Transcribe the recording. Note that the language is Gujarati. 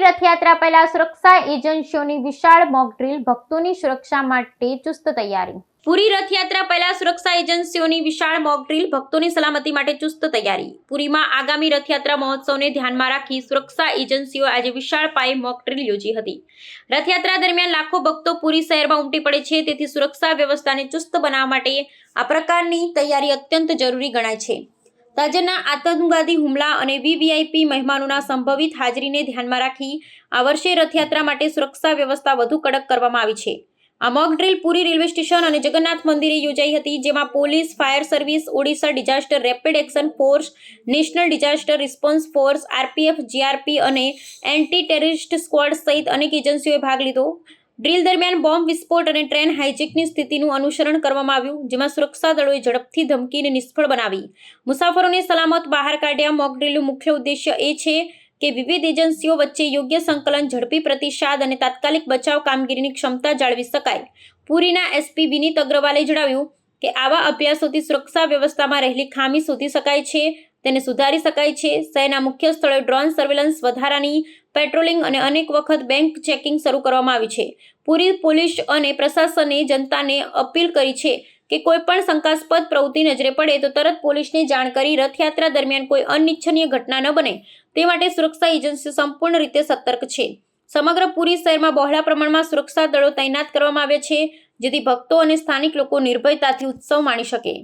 રથયાત્રા પહેલા સુરક્ષા એજન્સીઓની વિશાળ મોક ડ્રીલ, ભક્તોની સુરક્ષા માટે ચુસ્ત તૈયારી. પુરી રથયાત્રા પહેલા સુરક્ષા એજન્સીઓની વિશાળ મોક ડ્રીલ, ભક્તોની સલામતી માટે ચુસ્ત તૈયારી. પુરીમાં આગામી રથયાત્રા મહોત્સવને ધ્યાનમાં રાખી સુરક્ષા એજન્સીઓ આજે વિશાળ પાયે મોક ડ્રીલ યોજી હતી. રથયાત્રા દરમિયાન લાખો ભક્તો પુરી શહેરમાં ઉમટી પડે છે, તેથી સુરક્ષા વ્યવસ્થાને ચુસ્ત બનાવવા માટે આ પ્રકારની તૈયારી અત્યંત જરૂરી ગણાય છે. તાજેતરના આતંકવાદી હુમલા અને વીવીઆઈપી મહેમાનોના સંભવિત હાજરીને ધ્યાનમાં રાખી આ વર્ષે રથયાત્રા માટે સુરક્ષા વ્યવસ્થા વધુ કડક કરવામાં આવી છે. આ મોક ડ્રીલ પુરી રેલવે સ્ટેશન અને જગન્નાથ મંદિરે યોજાઈ હતી, જેમાં police, fire service, Odisha disaster rapid action force, national disaster response force, RPF, GRP અને એન્ટી ટેરરિસ્ટ સ્ક્વોડ સહિત અનેક એજન્સીઓએ ભાગ લીધો. ડ્રીલ દરમિયાન બોમ્બ વિસ્ફોટ અને ટ્રેન હાઇજેકની સ્થિતિનું અનુસરણ કરવામાં આવ્યું, જેમાં સુરક્ષા દળોએ ઝડપથી ધમકીને નિષ્ફળ બનાવી મુસાફરોને સલામત બહાર કાઢ્યા. મોક ડ્રીલનું મુખ્ય ઉદ્દેશ્ય એ છે કે વિવિધ એજન્સીઓ વચ્ચે યોગ્ય સંકલન, ઝડપી પ્રતિસાદ અને તાત્કાલિક બચાવ કામગીરીની ક્ષમતા જાળવી શકાય. પુરીના એસપી વિનીત અગ્રવાલે જણાવ્યું કે આવા અભ્યાસોથી સુરક્ષા વ્યવસ્થામાં રહેલી ખામી શોધી શકાય છે, તેને સુધારી શકાય છે. શહેરના મુખ્ય સ્થળોએ ડ્રોન સર્વેલન્સ, વધારાની પેટ્રોલિંગ અને અનેક વખત બેંક ચેકિંગ શરૂ કરવામાં આવી છે. પુરી પોલીસ અને પ્રશાસને જનતાને અપીલ કરી છે કે કોઈ પણ શંકાસ્પદ પ્રવૃત્તિ નજરે પડે તો તરત પોલીસને જાણ કરી રથયાત્રા દરમિયાન કોઈ અનિચ્છનીય ઘટના ન બને તે માટે સુરક્ષા એજન્સીઓ સંપૂર્ણ રીતે સતર્ક છે. સમગ્ર પુરી શહેરમાં બહોળા પ્રમાણમાં સુરક્ષા દળો તૈનાત કરવામાં આવ્યા છે, જેથી ભક્તો અને સ્થાનિક લોકો નિર્ભયતાથી ઉત્સવ માણી શકે.